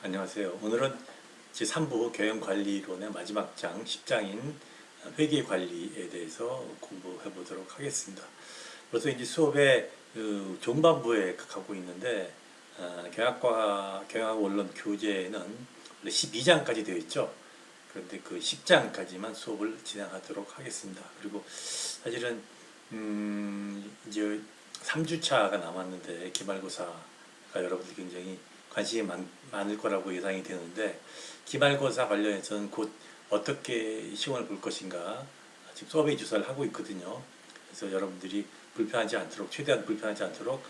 안녕하세요. 오늘은 제3부 경영관리론의 마지막 장, 10장인 회계관리에 대해서 공부해 보도록 하겠습니다. 벌써 이제 수업의 중반부에 가고 있는데, 경영학원론 교재는 원래 12장까지 되어 있죠. 그런데 그 10장까지만 수업을 진행하도록 하겠습니다. 그리고 사실은 이제 3주차가 남았는데 기말고사가 여러분들 굉장히 관심이 많을 거라고 예상이 되는데, 기말고사 관련해서는 곧 어떻게 시험을 볼 것인가 지금 서베이 조사를 하고 있거든요. 그래서 여러분들이 불편하지 않도록, 최대한 불편하지 않도록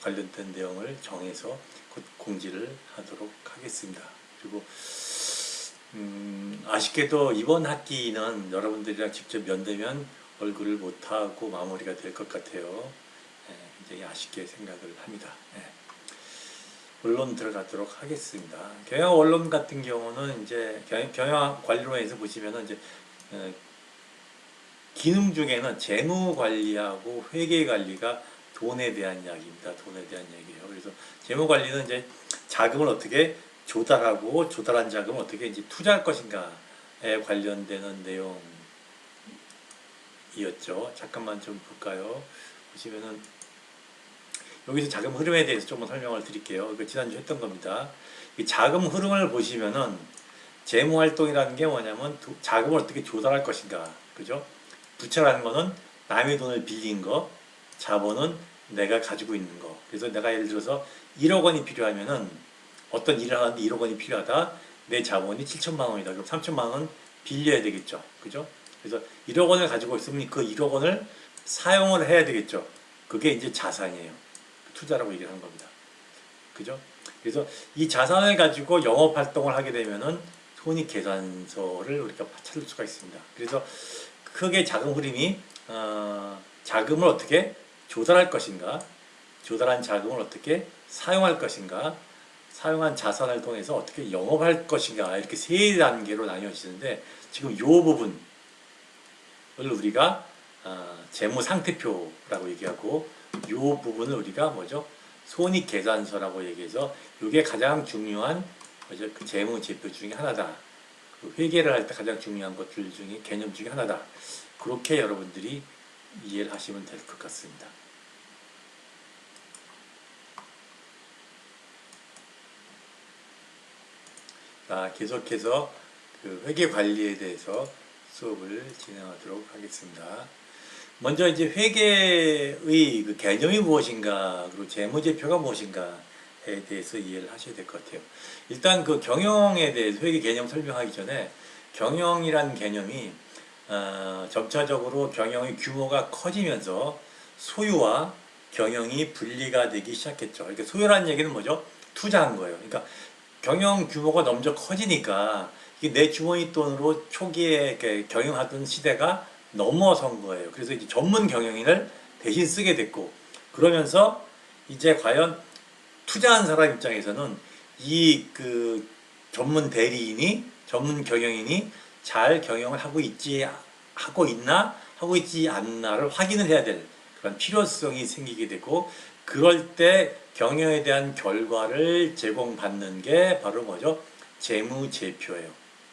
관련된 내용을 정해서 곧 공지를 하도록 하겠습니다. 그리고 아쉽게도 이번 학기는 여러분들이랑 직접 면대면 얼굴을 못하고 마무리가 될 것 같아요. 굉장히 아쉽게 생각을 합니다. 본론 들어가도록 하겠습니다. 경영 원론 같은 경우는 이제 경영 관리론에서 보시면은 이제 기능 중에는 재무 관리하고 회계 관리가 돈에 대한 이야기입니다. 돈에 대한 이야기예요. 그래서 재무 관리는 이제 자금을 어떻게 조달하고 조달한 자금을 어떻게 이제 투자할 것인가에 관련되는 내용이었죠. 잠깐만 좀 볼까요? 보시면은 여기서 자금 흐름에 대해서 조금 설명을 드릴게요. 이거 지난주 했던 겁니다. 이 자금 흐름을 보시면은 재무 활동이라는 게 뭐냐면 자금을 어떻게 조달할 것인가, 그죠? 부채라는 거는 남의 돈을 빌린 거, 자본은 내가 가지고 있는 거. 그래서 내가 예를 들어서 1억 원이 필요하면은 어떤 일을 하는데 1억 원이 필요하다. 내 자본이 7천만 원이다. 그럼 3천만 원 빌려야 되겠죠, 그죠? 그래서 1억 원을 가지고 있으면 그 1억 원을 사용을 해야 되겠죠. 그게 이제 자산이에요. 투자라고 얘기를 하는 겁니다. 그죠? 그래서 이 자산을 가지고 영업 활동을 하게 되면은 손익계산서를 우리가 찾을 수가 있습니다. 그래서 크게 자금 흐름이 자금을 어떻게 조달할 것인가, 조달한 자금을 어떻게 사용할 것인가, 사용한 자산을 통해서 어떻게 영업할 것인가, 이렇게 세 단계로 나뉘어지는데, 지금 이 부분을 우리가 재무상태표라고 얘기하고, 이 부분을 우리가 뭐죠? 손익계산서라고 얘기해서, 이게 가장 중요한 뭐죠? 그 재무제표 중에 하나다. 그 회계를 할 때 가장 중요한 것들 중에 개념 중에 하나다. 그렇게 여러분들이 이해를 하시면 될 것 같습니다. 자, 계속해서 그 회계 관리에 대해서 수업을 진행하도록 하겠습니다. 먼저 이제 회계의 그 개념이 무엇인가, 그리고 재무제표가 무엇인가에 대해서 이해를 하셔야 될 것 같아요. 일단 그 경영에 대해서 회계 개념 설명하기 전에, 경영이란 개념이 점차적으로 경영의 규모가 커지면서 소유와 경영이 분리가 되기 시작했죠. 그러니까 소유라는 얘기는 뭐죠? 투자한 거예요. 그러니까 경영 규모가 넘쳐 커지니까 이게 내 주머니 돈으로 초기에 경영하던 시대가 넘어선 거예요. 그래서 이제 전문 경영인을 대신 쓰게 됐고, 그러면서 이제 과연 투자한 사람 입장에서는 이 그 전문 대리인이, 전문 경영인이 잘 경영을 하고 있나, 하고 있지 않나를 확인을 해야 될 그런 필요성이 생기게 되고, 그럴 때 경영에 대한 결과를 제공받는 게 바로 뭐죠? 재무제표예요.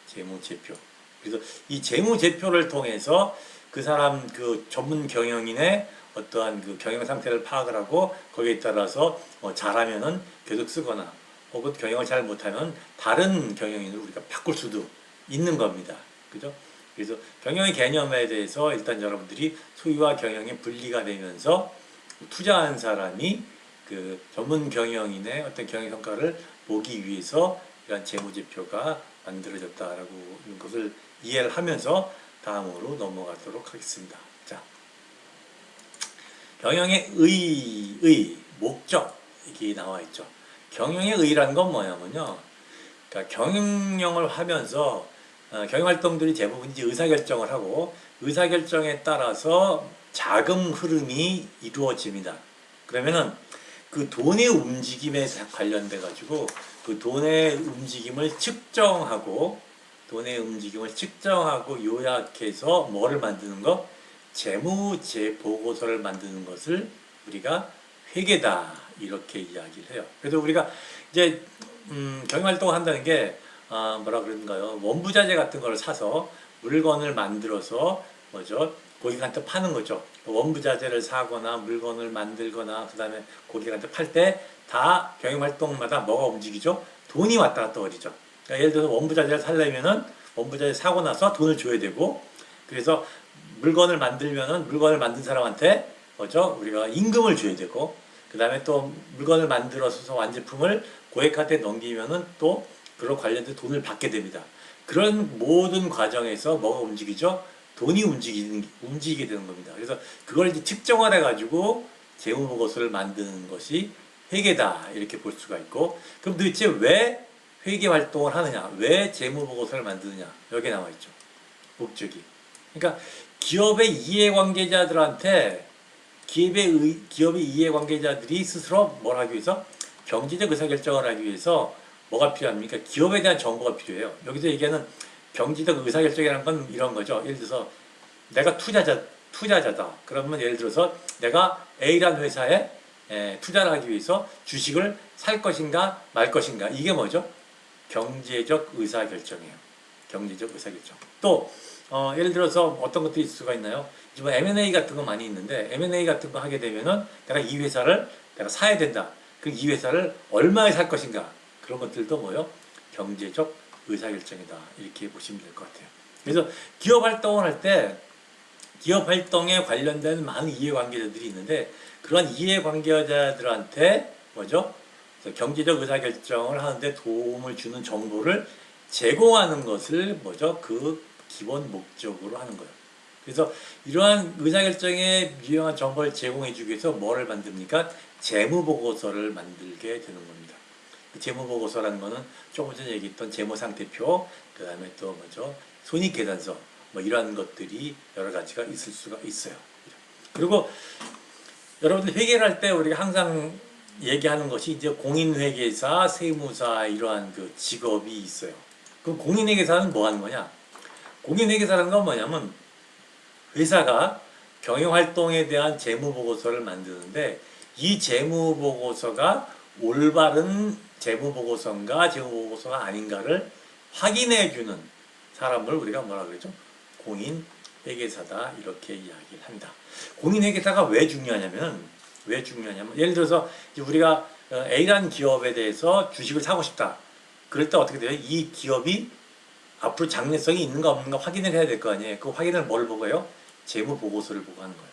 재무제표. 그래서 이 재무제표를 통해서 그 사람, 그 전문 경영인의 어떠한 그 경영 상태를 파악을 하고, 거기에 따라서 잘하면은 계속 쓰거나, 혹은 경영을 잘 못하면 다른 경영인을 우리가 바꿀 수도 있는 겁니다. 그죠? 그래서 경영의 개념에 대해서 일단 여러분들이 소유와 경영이 분리가 되면서 투자한 사람이 그 전문 경영인의 어떤 경영 성과를 보기 위해서 이러한 재무제표가 만들어졌다라고 하는 것을 이해를 하면서 다음으로 넘어가도록 하겠습니다. 자, 경영의 목적이 나와 있죠. 경영의 의의라는 건 뭐냐면요. 그러니까 경영을 하면서 경영활동들이 대부분 이제 의사결정을 하고, 의사결정에 따라서 자금 흐름이 이루어집니다. 그러면은 그 돈의 움직임에 관련돼 가지고 그 돈의 움직임을 측정하고, 요약해서 뭐를 만드는 거? 재무제 보고서를 만드는 것을 우리가 회계다, 이렇게 이야기를 해요. 그래서 우리가 이제 경영활동을 한다는 게 뭐라 그러는가요? 원부자재 같은 걸 사서 물건을 만들어서 뭐죠? 고객한테 파는 거죠. 원부자재를 사거나 물건을 만들거나 그 다음에 고객한테 팔 때 다 경영활동마다 뭐가 움직이죠? 돈이 왔다 갔다 거리죠. 그러니까 예를 들어서 원부자재를 사려면은 원부자재 사고 나서 돈을 줘야 되고, 그래서 물건을 만들면은 물건을 만든 사람한테 뭐죠? 우리가 임금을 줘야 되고, 그 다음에 또 물건을 만들어서 완제품을 고객한테 넘기면은 또 그런 관련된 돈을 받게 됩니다. 그런 모든 과정에서 뭐가 움직이죠? 돈이 움직이게 되는 겁니다. 그래서 그걸 이제 측정을 해가지고 재무보고서를 만드는 것이 회계다, 이렇게 볼 수가 있고, 그럼 도대체 왜 회계 활동을 하느냐? 왜 재무보고서를 만드느냐? 여기에 나와 있죠. 목적이. 그러니까 기업의 이해관계자들한테 기업의 이해관계자들이 스스로 뭘 하기 위해서 경제적 의사결정을 하기 위해서 뭐가 필요합니까? 기업에 대한 정보가 필요해요. 여기서 얘기하는 경제적 의사결정이라는 건 이런 거죠. 예를 들어서 내가 투자자다. 그러면 예를 들어서 내가 A라는 회사에 투자를 하기 위해서 주식을 살 것인가 말 것인가. 이게 뭐죠? 경제적 의사결정이에요. 경제적 의사결정. 또 예를 들어서 어떤 것도 있을 수가 있나요? 지금 M&A 같은 거 많이 있는데 M&A 같은 거 하게 되면은 내가 이 회사를 내가 사야 된다. 그 이 회사를 얼마에 살 것인가. 그런 것들도 뭐요? 경제적 의사결정이다. 이렇게 보시면 될 것 같아요. 그래서 기업 활동을 할 때 기업 활동에 관련된 많은 이해관계자들이 있는데 그런 이해관계자들한테 뭐죠? 경제적 의사결정을 하는데 도움을 주는 정보를 제공하는 것을 뭐죠? 그 기본 목적으로 하는 거예요. 그래서 이러한 의사결정에 유용한 정보를 제공해 주기 위해서 뭐를 만듭니까? 재무보고서를 만들게 되는 겁니다. 그 재무보고서라는 거는 조금 전에 얘기했던 재무상태표, 그 다음에 또 뭐죠? 손익계산서, 뭐 이러한 것들이 여러 가지가 있을 수가 있어요. 그리고 여러분들 회계를 할 때 우리가 항상 얘기하는 것이 이제 공인회계사, 세무사 이러한 그 직업이 있어요. 그럼 공인회계사는 뭐 하는 거냐? 공인회계사라는 건 뭐냐면 회사가 경영활동에 대한 재무보고서를 만드는데 이 재무보고서가 올바른 재무보고서인가 재무보고서가 아닌가를 확인해주는 사람을 우리가 뭐라 그러죠? 공인회계사다, 이렇게 이야기를 합니다. 공인회계사가 왜 중요하냐면 예를 들어서 우리가 A라는 기업에 대해서 주식을 사고 싶다. 그럴 때 어떻게 돼요? 이 기업이 앞으로 장래성이 있는가 없는가 확인을 해야 될 거 아니에요. 그 확인을 뭘 보고 해요? 재무보고서를 보고 하는 거예요.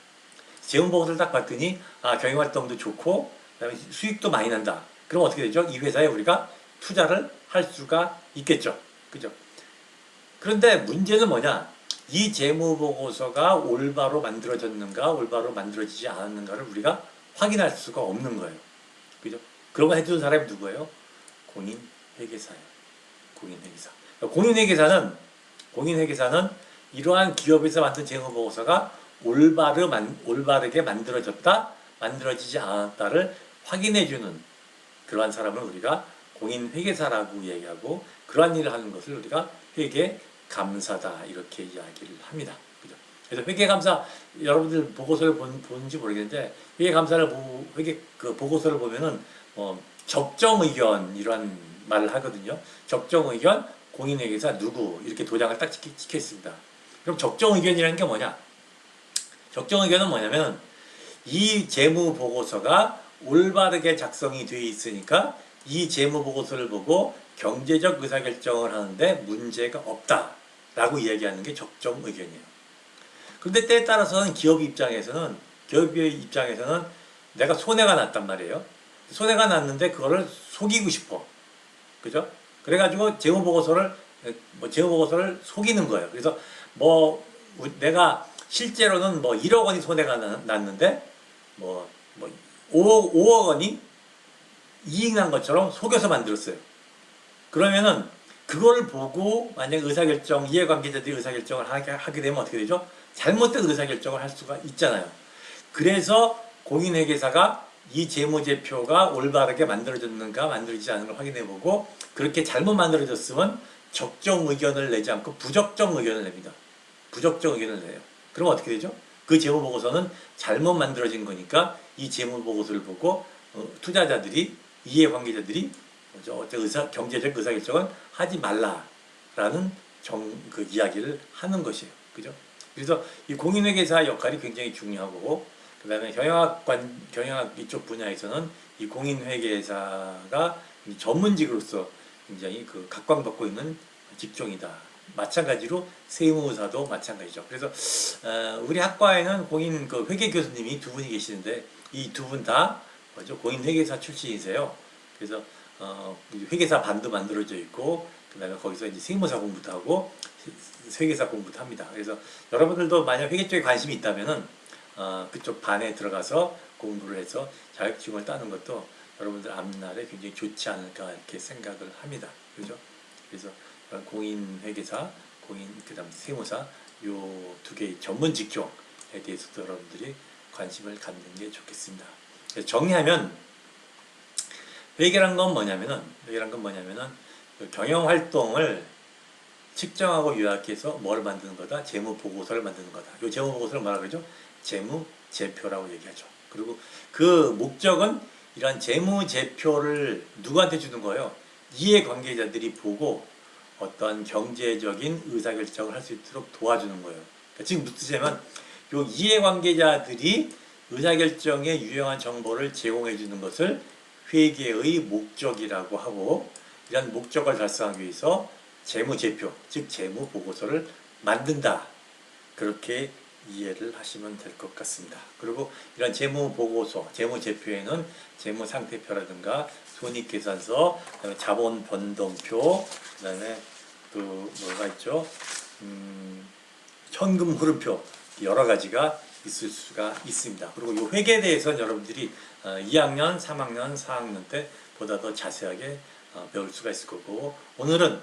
재무보고서를 딱 봤더니 경영활동도 좋고 그다음에 수익도 많이 난다. 그럼 어떻게 되죠? 이 회사에 우리가 투자를 할 수가 있겠죠. 그죠? 그런데 문제는 뭐냐? 이 재무보고서가 올바로 만들어졌는가 올바로 만들어지지 않았는가를 우리가 확인할 수가 없는 거예요. 그죠? 그런 거 해주는 사람이 누구예요? 공인회계사예요. 공인회계사. 공인회계사는 이러한 기업에서 만든 재무보고서가 올바르게 만들어졌다, 만들어지지 않았다를 확인해주는 그러한 사람을 우리가 공인회계사라고 얘기하고, 그러한 일을 하는 것을 우리가 회계감사다, 이렇게 이야기를 합니다. 그죠? 그래서 회계감사, 여러분들 보고서를 보는지 모르겠는데, 그 보고서를 보면은, 적정의견, 이런 말을 하거든요. 적정의견, 공인회계사 누구, 이렇게 도장을 딱 찍혀 있습니다. 그럼 적정의견이라는 게 뭐냐? 적정의견은 뭐냐면 이 재무보고서가 올바르게 작성이 되어 있으니까 이 재무보고서를 보고 경제적 의사결정을 하는데 문제가 없다라고 이야기하는 게 적정의견이에요. 그런데 때에 따라서는 기업의 입장에서는 내가 손해가 났단 말이에요. 손해가 났는데 그거를 속이고 싶어. 그죠? 그래가지고 재무보고서를 속이는 거예요. 그래서 내가 실제로는 1억 원이 손해가 났는데 5억 원이 이익 난 것처럼 속여서 만들었어요. 그러면은 그걸 보고 만약 이해관계자들이 의사결정을 하게 되면 어떻게 되죠? 잘못된 의사결정을 할 수가 있잖아요. 그래서 공인회계사가 이 재무제표가 올바르게 만들어졌는가 만들어지지 않은 걸 확인해보고, 그렇게 잘못 만들어졌으면 적정 의견을 내지 않고 부적정 의견을 냅니다. 부적정 의견을 내요. 그럼 어떻게 되죠? 그 재무보고서는 잘못 만들어진 거니까 이 재무보고서를 보고 투자자들이, 이해관계자들이 뭐죠? 어떤 경제적 의사결정은 하지 말라라는 그 이야기를 하는 것이에요. 그죠? 그래서 이 공인회계사 역할이 굉장히 중요하고, 그 다음에 경영학 이쪽 분야에서는 이 공인회계사가 전문직으로서 굉장히 그 각광받고 있는 직종이다. 마찬가지로 세무사도 마찬가지죠. 그래서 우리 학과에는 공인 그 회계 교수님이 두 분이 계시는데 이 두 분 다 먼저 공인 회계사 출신이세요. 그래서 회계사 반도 만들어져 있고, 그다음에 거기서 이제 세무사 공부도 하고 회계사 공부도 합니다. 그래서 여러분들도 만약 회계 쪽에 관심이 있다면은 그쪽 반에 들어가서 공부를 해서 자격증을 따는 것도 여러분들 앞날에 굉장히 좋지 않을까 이렇게 생각을 합니다. 그죠? 그래서 공인 회계사, 그다음 세무사 요 두 개의 전문 직종에 대해서도 여러분들이 관심을 갖는 게 좋겠습니다. 정리하면 회계란 건 뭐냐면은 그 경영 활동을 측정하고 요약해서 뭘 만드는 거다? 재무 보고서를 만드는 거다. 요 재무 보고서를 뭐라 그러죠? 재무 제표라고 얘기하죠. 그리고 그 목적은 이러한 재무 제표를 누구한테 주는 거예요? 이해관계자들이 보고 어떤 경제적인 의사결정을 할 수 있도록 도와주는 거예요. 그러니까 지금 무슨 뜻이냐면 요 이해관계자들이 의사결정에 유용한 정보를 제공해 주는 것을 회계의 목적이라고 하고, 이런 목적을 달성하기 위해서 재무제표, 즉 재무보고서를 만든다. 그렇게 이해를 하시면 될 것 같습니다. 그리고 이런 재무보고서, 재무제표에는 재무상태표라든가 손익계산서, 그다음에 자본변동표, 그다음에 또 뭐가 있죠? 현금 흐름표, 여러 가지가 있을 수가 있습니다. 그리고 이 회계에 대해서는 여러분들이 2학년, 3학년, 4학년 때 보다 더 자세하게 배울 수가 있을 거고, 오늘은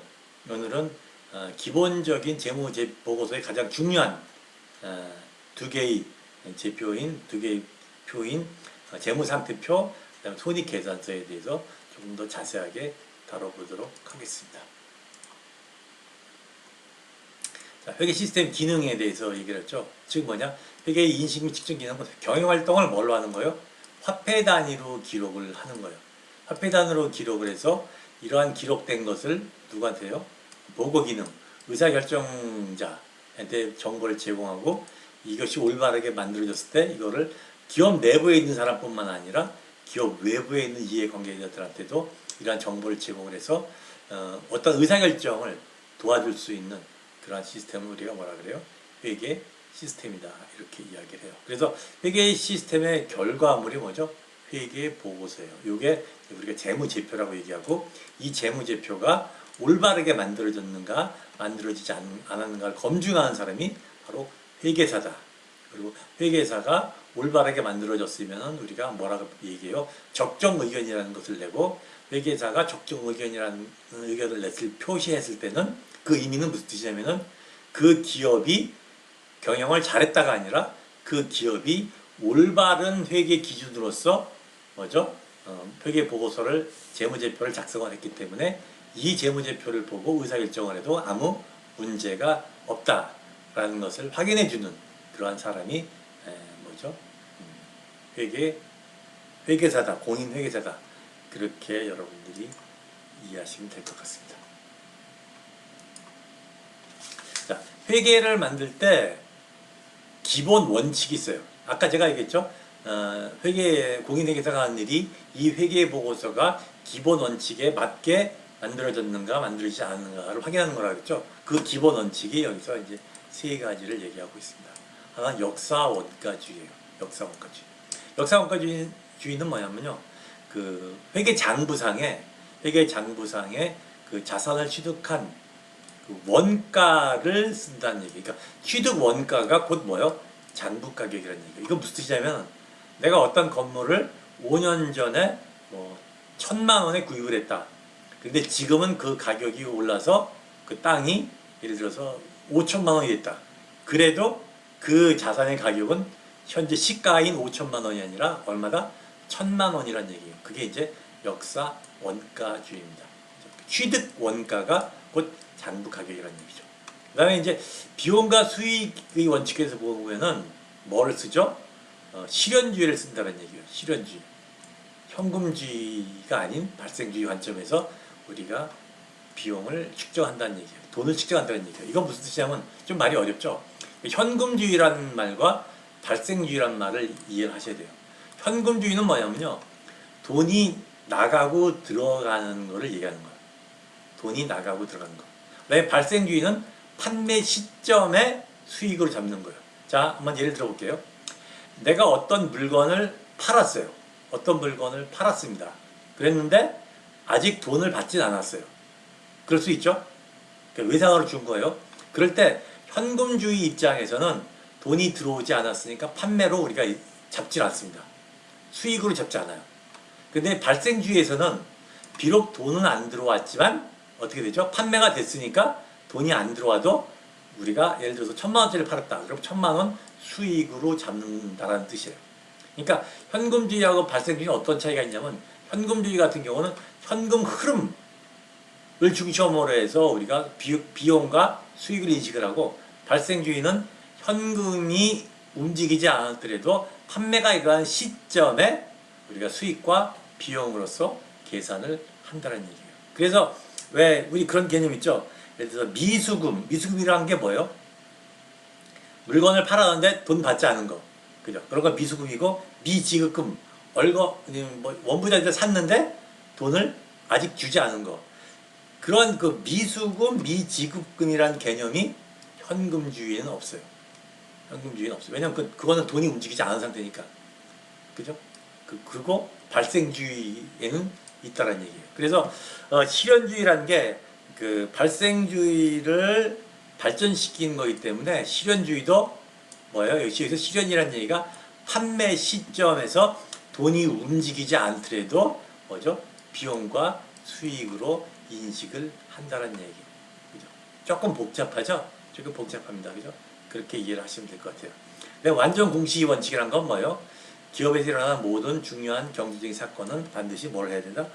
기본적인 재무보고서의 가장 중요한 두 개의 표인 재무상태표, 그다음에 손익계산서에 대해서 조금 더 자세하게 다뤄보도록 하겠습니다. 자, 회계 시스템 기능에 대해서 얘기를 했죠. 즉 뭐냐? 회계의 인식 및 측정 기능은 경영활동을 뭘로 하는 거예요? 화폐 단위로 기록을 하는 거예요. 화폐 단위로 기록을 해서 이러한 기록된 것을 누구한테요? 보고 기능, 의사결정자한테 정보를 제공하고, 이것이 올바르게 만들어졌을 때 이거를 기업 내부에 있는 사람뿐만 아니라 기업 외부에 있는 이해관계자들한테도 이러한 정보를 제공을 해서 어떤 의사결정을 도와줄 수 있는 그러한 시스템을 우리가 뭐라 그래요? 회계 시스템이다, 이렇게 이야기를 해요. 그래서 회계 시스템의 결과물이 뭐죠? 회계 보고서예요. 이게 우리가 재무제표라고 얘기하고, 이 재무제표가 올바르게 만들어졌는가 만들어지지 않았는가를 검증하는 사람이 바로 회계사다. 그리고 회계사가 올바르게 만들어졌으면 우리가 뭐라고 얘기해요? 적정 의견이라는 것을 내고, 회계사가 적정 의견이라는 의견을 표시했을 때는 그 의미는 무슨 뜻이냐면은 그 기업이 경영을 잘했다가 아니라 그 기업이 올바른 회계 기준으로서 뭐죠? 회계 보고서를 재무제표를 작성을 했기 때문에 이 재무제표를 보고 의사결정을 해도 아무 문제가 없다라는 것을 확인해주는 그러한 사람이 뭐죠? 회계사다, 공인회계사다. 그렇게 여러분들이 이해하시면 될 것 같습니다. 자, 회계를 만들 때 기본 원칙이 있어요. 아까 제가 얘기했죠? 공인회계사가 하는 일이 이 회계보고서가 기본 원칙에 맞게 만들어졌는가 만들어지지 않는가를 확인하는 거라고 했죠. 그 기본 원칙이 여기서 이제 세 가지를 얘기하고 있습니다. 하나는 역사원가주의예요. 역사원가주의는 뭐냐면요, 그 회계장부상에 그 자산을 취득한 그 원가를 쓴다는 얘기. 그러니까 취득 원가가 곧 뭐요? 장부 가격이라는 얘기. 이거 무슨 뜻이냐면, 내가 어떤 건물을 5년 전에 뭐 1,000만 원에 구입을 했다. 근데 지금은 그 가격이 올라서 그 땅이 예를 들어서 5천만 원이 됐다. 그래도 그 자산의 가격은 현재 시가인 5천만 원이 아니라 얼마다? 1,000만 원이라는 얘기예요. 그게 이제 역사 원가주의입니다. 취득 원가가 곧 장부 가격이라는 얘기죠. 그 다음에 이제 비용과 수익의 원칙에서 보면은 뭐를 쓰죠? 실현주의를 쓴다는 얘기예요. 현금주의가 아닌 발생주의 관점에서 우리가 비용을 측정한다는 얘기예요. 돈을 측정한다는 얘기예요. 이건 무슨 뜻이냐면 좀 말이 어렵죠. 현금주의라는 말과 발생주의라는 말을 이해를 하셔야 돼요. 현금주의는 뭐냐면요, 돈이 나가고 들어가는 거를 얘기하는 거예요. 돈이 나가고 들어가는 거. 그다음에 발생주의는 판매 시점에 수익으로 잡는 거예요. 자, 한번 예를 들어 볼게요. 내가 어떤 물건을 팔았어요. 어떤 물건을 팔았습니다. 그랬는데 아직 돈을 받진 않았어요. 그럴 수 있죠? 외상으로 준 거예요. 그럴 때 현금주의 입장에서는 돈이 들어오지 않았으니까 판매로 우리가 잡질 않습니다. 수익으로 잡지 않아요. 근데 발생주의에서는 비록 돈은 안 들어왔지만 어떻게 되죠? 판매가 됐으니까 돈이 안 들어와도 우리가 예를 들어서 1,000만 원짜리를 팔았다. 그럼 1,000만 원 수익으로 잡는다라는 뜻이에요. 그러니까 현금주의하고 발생주의는 어떤 차이가 있냐면, 현금주의 같은 경우는 현금 흐름을 중심으로 해서 우리가 비용과 수익을 인식을 하고, 발생주의는 현금이 움직이지 않았더라도 판매가 일어난 시점에 우리가 수익과 비용으로서 계산을 한다는 얘기예요. 그래서 왜 우리 그런 개념 있죠? 예를 들어서 미수금이라는 게 뭐예요? 물건을 팔았는데 돈 받지 않은 거, 그죠? 그런 건 미수금이고, 미지급금, 원부자한테 샀는데 돈을 아직 주지 않은 거, 그런 그 미수금, 미지급금이라는 개념이 현금주의에는 없어요. 현금주의는 없어요. 왜냐면 그거는 돈이 움직이지 않은 상태니까, 그죠? 그리고 발생주의에는 있다라는 얘기예요. 그래서 실현주의라는 게 그 발생주의를 발전시킨 거기 때문에, 실현주의도 뭐예요? 여기서 실현이라는 얘기가 판매 시점에서 돈이 움직이지 않더라도 뭐죠? 비용과 수익으로 인식을 한다는 얘기예요. 그죠? 조금 복잡하죠? 조금 복잡합니다. 그죠? 그렇게 이해를 하시면 될 것 같아요. 근데 완전 공시 원칙이란 건 뭐예요? 기업에서 일어나는 모든 중요한 경제적인 사건은 반드시 뭘 해야 된다?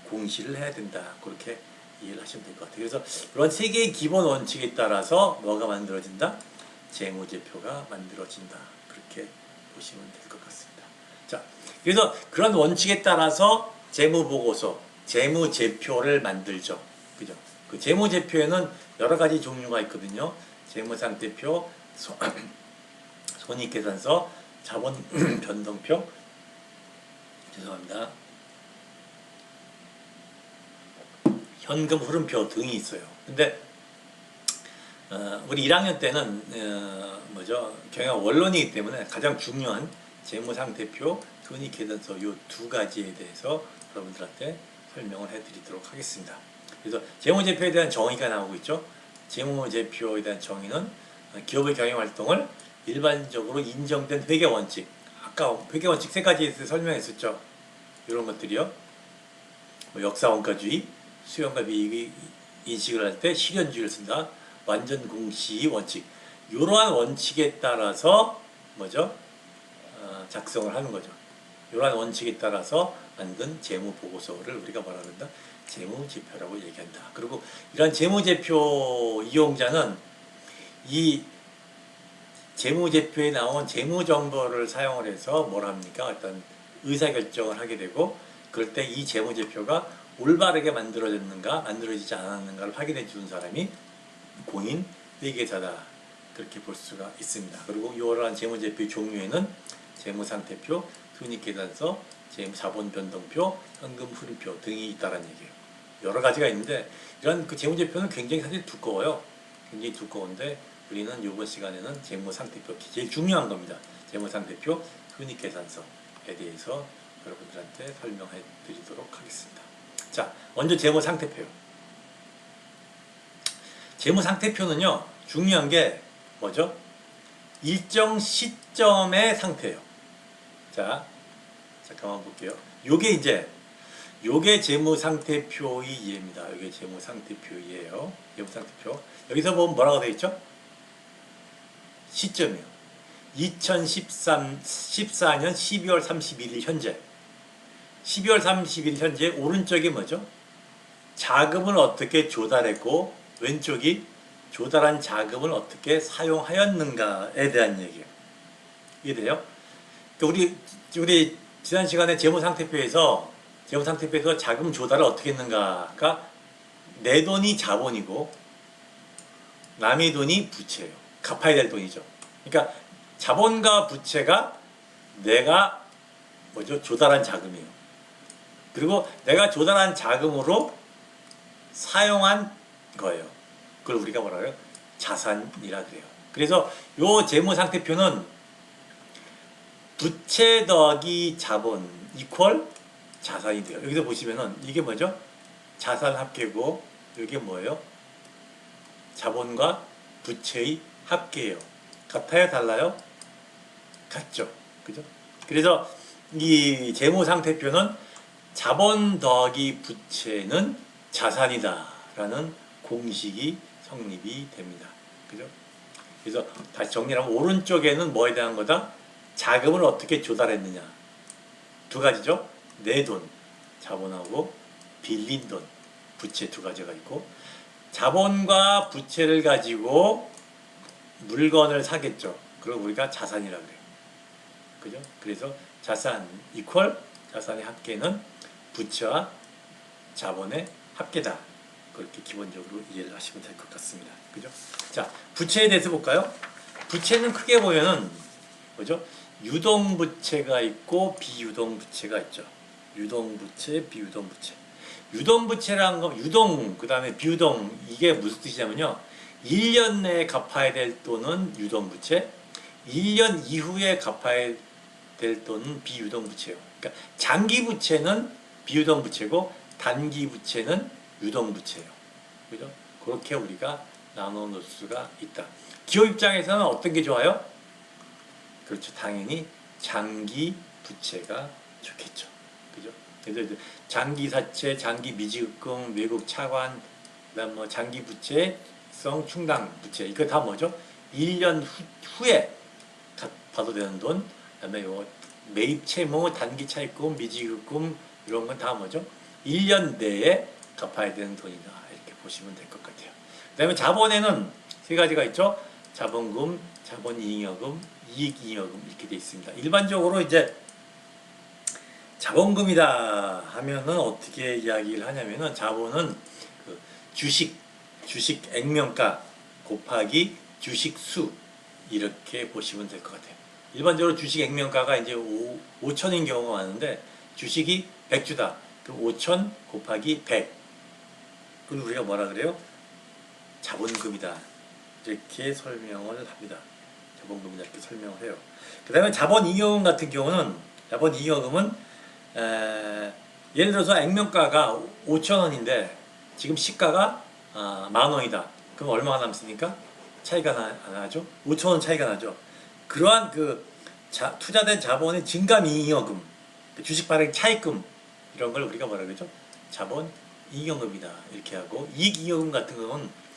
공시를 해야 된다. 그렇게 이해를 하시면 될 것 같아요. 그래서 그런 세 개의 기본 원칙에 따라서 뭐가 만들어진다? 재무제표가 만들어진다. 그렇게 보시면 될 것 같습니다. 자, 그래서 그런 원칙에 따라서 재무보고서, 재무제표를 만들죠. 그죠? 그 재무제표에는 여러 가지 종류가 있거든요. 재무상태표, 손익계산서, 자본 변동표, 죄송합니다. 현금 흐름표 등이 있어요. 근데 우리 1학년 때는 경영 원론이기 때문에 가장 중요한 재무상태표, 손익계산서 이 두 가지에 대해서 여러분들한테 설명을 해드리도록 하겠습니다. 그래서 재무제표에 대한 정의가 나오고 있죠. 재무제표에 대한 정의는 기업의 경영활동을 일반적으로 인정된 회계원칙, 아까 회계원칙 세 가지에 대해서 설명했었죠. 이런 것들이요. 역사원가주의, 수용과 비익의 인식을 할 때 실현주의를 쓴다. 완전 공시 원칙. 이러한 원칙에 따라서 작성을 하는 거죠. 이러한 원칙에 따라서 만든 재무보고서를 우리가 뭐라 그런다? 재무제표라고 얘기한다. 그리고 이러한 재무제표 이용자는 이 재무제표에 나온 재무정보를 사용을 해서 뭘 합니까? 어떤 의사결정을 하게 되고, 그럴 때 이 재무제표가 올바르게 만들어졌는가 만들어지지 않았는가를 확인해 주는 사람이 공인 회계사다. 그렇게 볼 수가 있습니다. 그리고 이러한 재무제표의 종류에는 재무상태표, 손익계산서, 자본변동표, 현금흐름표 등이 있다는 얘기예요. 여러 가지가 있는데, 이런 그 재무제표는 굉장히 사실 두꺼워요. 굉장히 두꺼운데 우리는 이번 시간에는 재무상태표, 제일 중요한 겁니다. 재무상태표, 손익계산서에 대해서 여러분들한테 설명해 드리도록 하겠습니다. 자, 먼저 재무상태표요. 재무상태표는요, 중요한 게 뭐죠? 일정 시점의 상태예요. 자, 잠깐만 볼게요. 요게 재무상태표의 이해입니다. 요게 재무상태표이에요. 재무상태표. 여기서 보면 뭐라고 되어 있죠? 시점이요. 2014년 12월 31일 현재. 12월 30일 현재 오른쪽이 뭐죠? 자금을 어떻게 조달했고, 왼쪽이 조달한 자금을 어떻게 사용하였는가에 대한 얘기예요. 이해돼요? 우리 지난 시간에 재무상태표에서 자금 조달을 어떻게 했는가가 내 돈이 자본이고 남의 돈이 부채예요. 갚아야 될 돈이죠. 그러니까 자본과 부채가 내가 조달한 자금이에요. 그리고 내가 조달한 자금으로 사용한 거예요. 그걸 우리가 뭐라 그래요? 자산이라 그래요. 그래서 요 재무상태표는 부채 더하기 자본 이퀄 자산이 돼요. 여기서 보시면은 이게 뭐죠? 자산 합계고 이게 뭐예요? 자본과 부채의 합계예요. 같아요? 달라요? 같죠. 그죠? 그래서 이 재무상태표는 자본 더하기 부채는 자산이다 라는 공식이 성립이 됩니다. 그죠? 그래서 다시 정리하면 오른쪽에는 뭐에 대한 거다? 자금을 어떻게 조달했느냐. 두 가지죠. 내 돈, 자본하고 빌린 돈, 부채 두 가지가 있고 자본과 부채를 가지고 물건을 사겠죠. 그걸 우리가 자산이라 그래요. 그죠? 그래서 자산 이퀄 자산의 합계는 부채와 자본의 합계다. 그렇게 기본적으로 이해를 하시면 될 것 같습니다. 그죠? 자, 부채에 대해서 볼까요? 부채는 크게 보면은 뭐죠? 유동부채가 있고 비유동부채가 있죠. 유동부채, 비유동부채. 유동부채라는 건 유동, 그 다음에 비유동 이게 무슨 뜻이냐면요. 1년 내에 갚아야 될 돈은 유동부채, 1년 이후에 갚아야 될 돈은 비유동부채예요. 그러니까 장기부채는 비유동부채고 단기부채는 유동부채예요. 그죠? 그렇게 우리가 나눠 놓을 수가 있다. 기업 입장에서는 어떤 게 좋아요? 그렇죠. 당연히 장기 부채가 좋겠죠. 그죠? 그래서 장기 사채, 장기 미지급금, 외국 차관, 그다음 뭐 장기 부채성 충당 부채 이거 다 뭐죠? 1년 후에 갚아도 되는 돈, 그다음에 요 매입 채무, 단기 차입금, 미지급금 이런 건 다 뭐죠? 1년 내에 갚아야 되는 돈이다. 이렇게 보시면 될 것 같아요. 그다음에 자본에는 세 가지가 있죠. 자본금, 자본이익여금, 이익이익여금 이렇게 돼 있습니다. 일반적으로 이제 자본금이다 하면은 어떻게 이야기를 하냐면은 자본은 그 주식 액면가 곱하기 주식 수 이렇게 보시면 될 것 같아요. 일반적으로 주식 액면가가 이제 5천인 경우가 많은데 주식이 100주다. 그럼 5천 곱하기 100. 그걸 우리가 뭐라 그래요? 자본금이다. 이렇게 설명을 합니다. 자본금이다 이렇게 설명을 해요. 그 다음에 자본잉여금 같은 경우는 자본잉여금은 예를 들어서 액면가가 5천원인데 지금 시가가 10,000원이다. 그럼 얼마가 남습니까? 차이가 나죠? 5천원 차이가 나죠. 그러한 투자된 자본의 증감잉여금, 주식 발행 차익금 이런 걸 우리가 뭐라 그러죠? 자본잉여금이다 이렇게 하고 이익잉여금 같은 경우는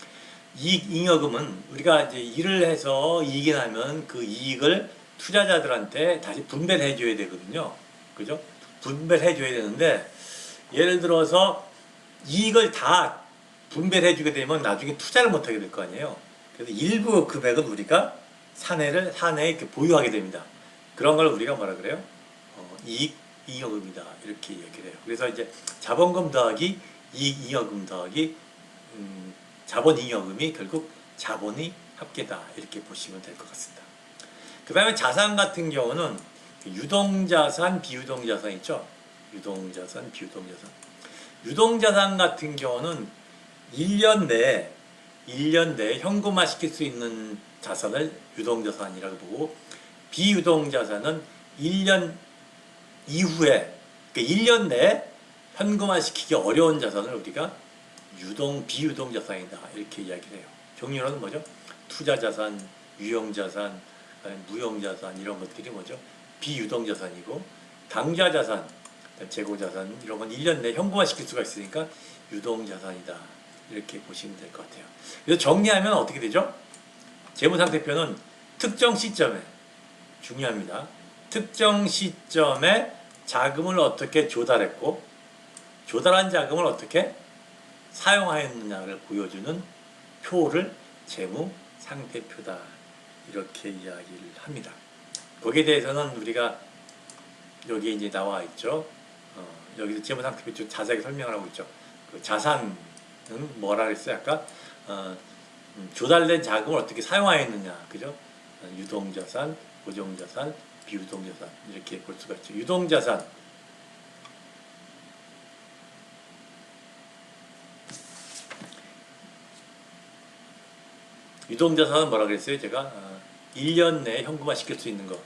이익잉여금은 우리가 이제 일을 해서 이익이 나면 그 이익을 투자자들한테 다시 분배를 해줘야 되거든요. 그죠? 분배를 해줘야 되는데 예를 들어서 이익을 다 분배를 해주게 되면 나중에 투자를 못하게 될 거 아니에요. 그래서 일부 금액은 우리가 사내에 이렇게 보유하게 됩니다. 그런 걸 우리가 뭐라 그래요? 이익잉여금이다 이렇게 얘기를 해요. 그래서 이제 자본금 더하기 이익잉여금 더하기 자본잉여금이 결국 자본의 합계다 이렇게 보시면 될 것 같습니다. 그 다음에 자산 같은 경우는 유동자산, 비유동자산 있죠. 유동자산, 비유동자산. 유동자산 같은 경우는 1년 내에 현금화 시킬 수 있는 자산을 유동자산이라고 보고 비유동자산은 1년 이후에 그러니까 1년 내에 현금화 시키기 어려운 자산을 우리가 비유동자산이다 이렇게 이야기를 해요. 종류는 뭐죠? 투자자산, 유형자산, 무형자산 이런 것들이 뭐죠? 비유동자산이고 당좌자산, 재고자산 이런 건 1년 내에 현금화 시킬 수가 있으니까 유동자산이다 이렇게 보시면 될 것 같아요. 그래서 정리하면 어떻게 되죠? 재무상태표는 특정 시점에 중요합니다. 특정 시점에 자금을 어떻게 조달했고 조달한 자금을 어떻게 사용하였느냐를 보여주는 표를 재무상태표다 이렇게 이야기를 합니다. 거기에 대해서는 우리가 여기에 이제 나와 있죠. 여기서 재무상태표 좀 자세하게 설명을 하고 있죠. 그 자산은 뭐라 그랬어요? 아까 조달된 자금을 어떻게 사용하였느냐, 그죠? 유동자산, 고정자산, 비유동자산 이렇게 볼 수가 있죠. 유동자산 유동자산은 뭐라 그랬어요? 제가 1년 내에 현금화 시킬 수 있는 거.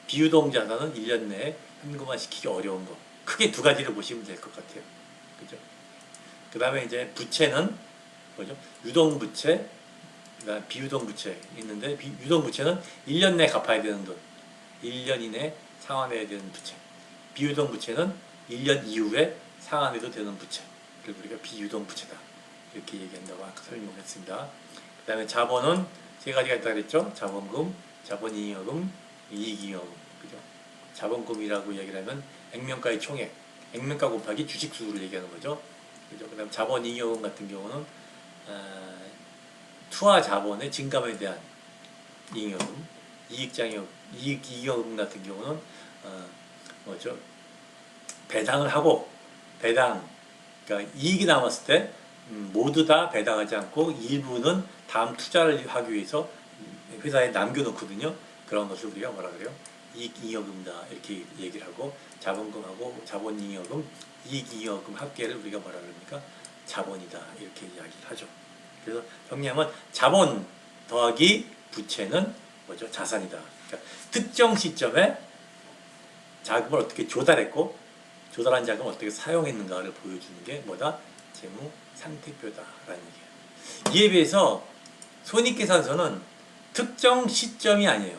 비유동자산은 1년 내에 현금화 시키기 어려운 거. 크게 두 가지를 보시면 될 것 같아요. 그죠? 그 다음에 이제 부채는 뭐죠? 유동부채, 그다음 비유동부채 있는데 유동부채는 1년 내에 갚아야 되는 돈. 1년 이내에 상환해야 되는 부채. 비유동부채는 1년 이후에 상환해도 되는 부채. 그래서 우리가 비유동부채다. 이렇게 얘기한다고 아까 설명했습니다. 그 다음에 자본은 세 가지가 있다고 그랬죠. 자본금, 자본잉여금, 이익잉여금. 그죠? 자본금이라고 얘기를 하면 액면가의 총액, 액면가 곱하기 주식수를 얘기하는 거죠. 그죠? 그 다음 자본잉여금 같은 경우는 투하 자본의 증감에 대한 잉여금, 이익잉여금 같은 경우는 뭐죠? 배당을 하고 그러니까 이익이 남았을 때 모두 다 배당하지 않고 일부는 다음 투자를 하기 위해서 회사에 남겨놓거든요. 그런 것을 우리가 뭐라 그래요? 이익잉여금이다 이렇게 얘기를 하고 자본금하고 자본잉여금, 이익잉여금 합계를 우리가 뭐라 그럽니까? 자본이다 이렇게 이야기를 하죠. 그래서 정리하면 자본 더하기 부채는 뭐죠? 자산이다. 그러니까 특정 시점에 자금을 어떻게 조달했고 조달한 자금을 어떻게 사용했는가를 보여주는 게 뭐다? 재무 상태표다라는 얘기예요. 이에 비해서 손익계산서는 특정 시점이 아니에요.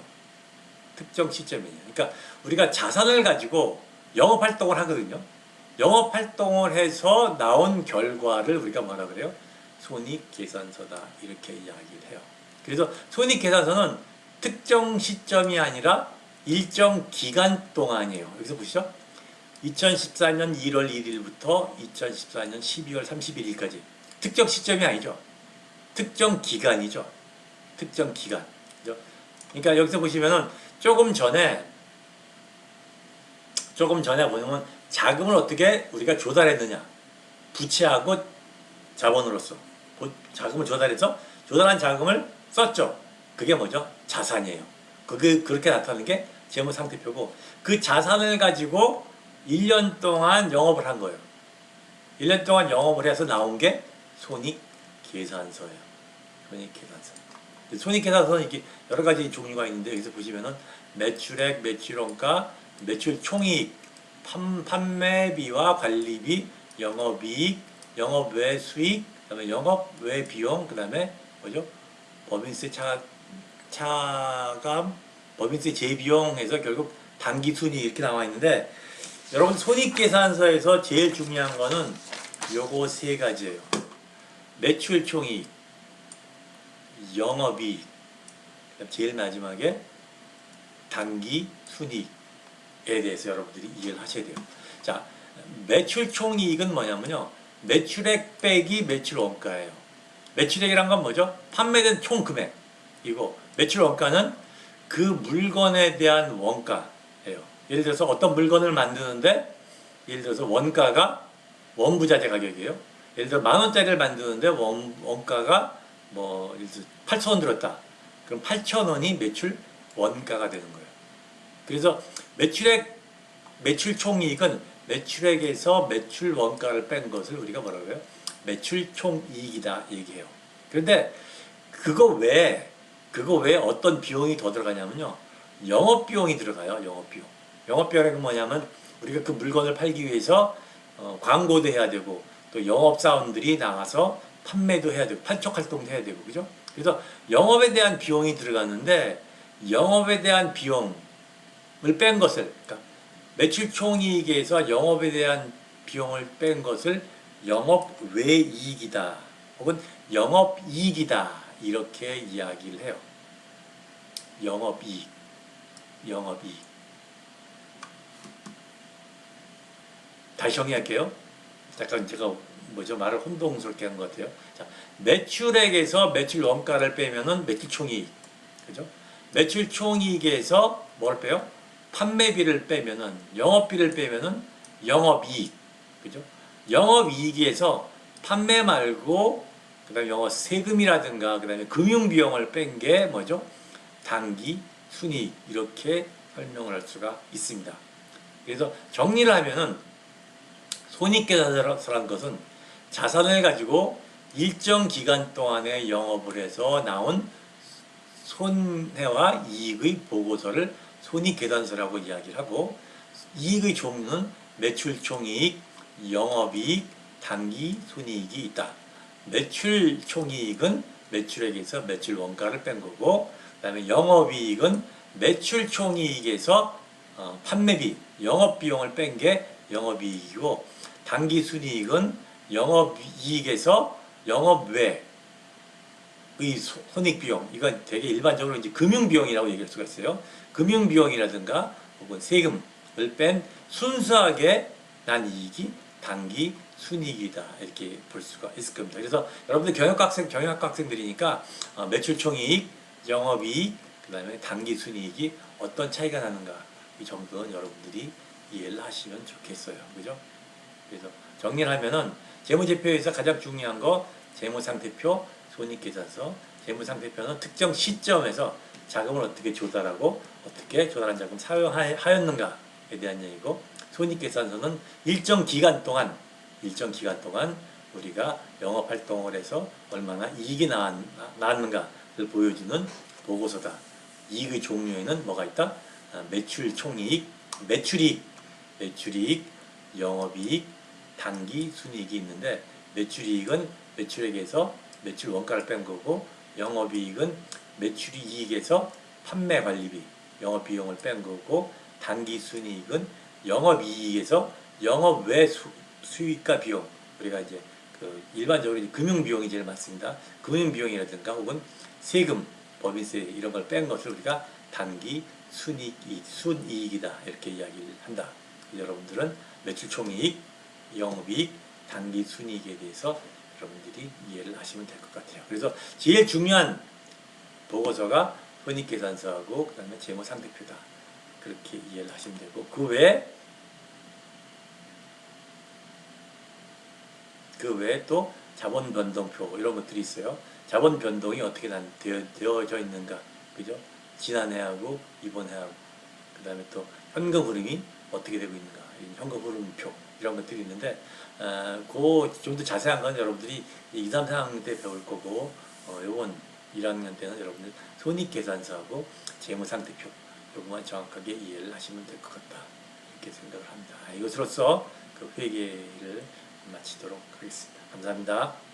특정 시점이에요. 그러니까 우리가 자산을 가지고 영업활동을 하거든요. 영업활동을 해서 나온 결과를 우리가 뭐라 그래요? 손익계산서다 이렇게 이야기를 해요. 그래서 손익계산서는 특정 시점이 아니라 일정 기간 동안이에요. 여기서 보시죠. 2014년 1월 1일부터 2014년 12월 31일까지 특정 시점이 아니죠. 특정 기간이죠. 특정 기간. 그죠? 그러니까 여기서 보시면은 조금 전에 보면 자금을 어떻게 우리가 조달했느냐. 부채하고 자본으로서 자금을 조달해서 조달한 자금을 썼죠. 그게 뭐죠? 자산이에요. 그렇게 나타나는 게 재무상태표고 그 자산을 가지고 1년 동안 영업을 한 거예요. 1년 동안 영업을 해서 나온 게 손익계산서예요. 손익계산서. 손익계산서는 이렇게 여러 가지 종류가 있는데 여기서 보시면은 매출액, 매출원가, 매출총이익, 판매비와 관리비, 영업이익, 영업외 수익, 그다음에 영업외 비용, 그다음에 뭐죠? 법인세 차감, 법인세 재비용해서 결국 당기순이익 이렇게 나와 있는데 여러분 손익계산서에서 제일 중요한 거는 요거 세 가지예요. 매출총이익, 영업이익, 제일 마지막에 당기순이익에 대해서 여러분들이 이해를 하셔야 돼요. 자, 매출총이익은 뭐냐면요. 매출액 빼기 매출원가예요. 매출액이란 건 뭐죠? 판매된 총 금액이고 매출원가는 그 물건에 대한 원가예요. 예를 들어서 어떤 물건을 만드는데 예를 들어서 원가가 원부자재 가격이에요. 예를 들어 10,000원짜리를 만드는데 원가가 뭐 예를 들어 8,000원 들었다. 그럼 8,000원이 매출 원가가 되는 거예요. 그래서 매출총이익은 매출액에서 매출 원가를 뺀 것을 우리가 뭐라고 해요? 매출총이익이다 얘기해요. 그런데 그거 외에 어떤 비용이 더 들어가냐면요. 영업비용이 들어가요. 영업비용은 뭐냐면 우리가 그 물건을 팔기 위해서 광고도 해야 되고 또 영업사원들이 나가서 판매도 해야 되고 판촉활동도 해야 되고 그죠? 그래서 영업에 대한 비용이 들어가는데 영업에 대한 비용을 뺀 것을 그러니까 매출총이익에서 영업에 대한 비용을 뺀 것을 영업외이익이다 혹은 영업이익이다 이렇게 이야기를 해요. 영업이익. 다시 정리할게요. 잠깐 제가 말을 혼동스럽게 한 것 같아요. 자, 매출액에서 매출 원가를 빼면은 매출총이익. 그죠? 매출총이익에서 뭘 빼요? 판매비를 빼면은 영업비를 빼면은 영업이익, 그죠? 영업이익에서 판매 말고 그다음에 영업 세금이라든가 그다음에 금융비용을 뺀 게 뭐죠? 당기 순이익 이렇게 설명을 할 수가 있습니다. 그래서 정리를 하면은 손익계산서라는 것은 자산을 가지고 일정 기간 동안에 영업을 해서 나온 손해와 이익의 보고서를 손익계산서라고 이야기를 하고 이익의 종류는 매출총이익, 영업이익, 당기순이익이 있다. 매출총이익은 매출액에서 매출 원가를 뺀 거고 그 다음에 영업이익은 매출총이익에서 판매비, 영업비용을 뺀 게 영업이익이고 당기순이익은 영업이익에서 영업외 의 손익비용, 이건 되게 일반적으로 이제 금융비용이라고 얘기할 수가 있어요. 금융비용이라든가 혹은 세금을 뺀 순수하게 난 이익이 단기 순이익이다 이렇게 볼 수가 있을 겁니다. 그래서 여러분들 경영학과학생들이니까 매출총이익, 영업이익, 그다음에 단기 순이익이 어떤 차이가 나는가 이 정도는 여러분들이 이해를 하시면 좋겠어요. 그죠? 그래서 정리를 하면은 재무제표에서 가장 중요한 거 재무상태표, 손익계산서, 재무상태표는 특정 시점에서 자금을 어떻게 조달하고 어떻게 조달한 자금 사용하였는가에 대한 얘기고 손익계산서는 일정 기간 동안 우리가 영업 활동을 해서 얼마나 이익이 나왔는가를 보여주는 보고서다. 이익의 종류에는 뭐가 있다? 매출 총이익, 매출이익, 영업이익, 단기 순이익이 있는데 매출이익은 매출액에서 매출 원가를 뺀 거고 영업이익은 매출이익에서 판매 관리비, 영업비용을 뺀 거고 단기 순이익은 영업이익에서 영업 외 수익과 비용 우리가 이제 그 일반적으로 이제 금융비용이 제일 많습니다. 금융비용이라든가 혹은 세금, 법인세 이런 걸 뺀 것을 우리가 단기 순이익이다 이렇게 이야기를 한다. 여러분들은 매출총이익, 영업이익, 단기 순이익에 대해서 여러분들이 이해를 하시면 될 것 같아요. 그래서 제일 중요한 보고서가 손익계산서하고 그 다음에 재무상태표다. 그렇게 이해를 하시면 되고 그 외에 또 자본변동표 이런 것들이 있어요. 자본 변동이 어떻게 되어져 있는가, 그죠? 지난해하고 이번해하고 그 다음에 또 현금 흐름이 어떻게 되고 있는가, 현금 흐름표 이런 것들이 있는데 그 좀 더 자세한 건 여러분들이 2, 3, 4학년 때 배울 거고 요번 1학년 때는 여러분들 손익계산서하고 재무상태표 요것만 정확하게 이해를 하시면 될 것 같다 이렇게 생각을 합니다. 이것으로써 그 회계를 마치도록 하겠습니다. 감사합니다.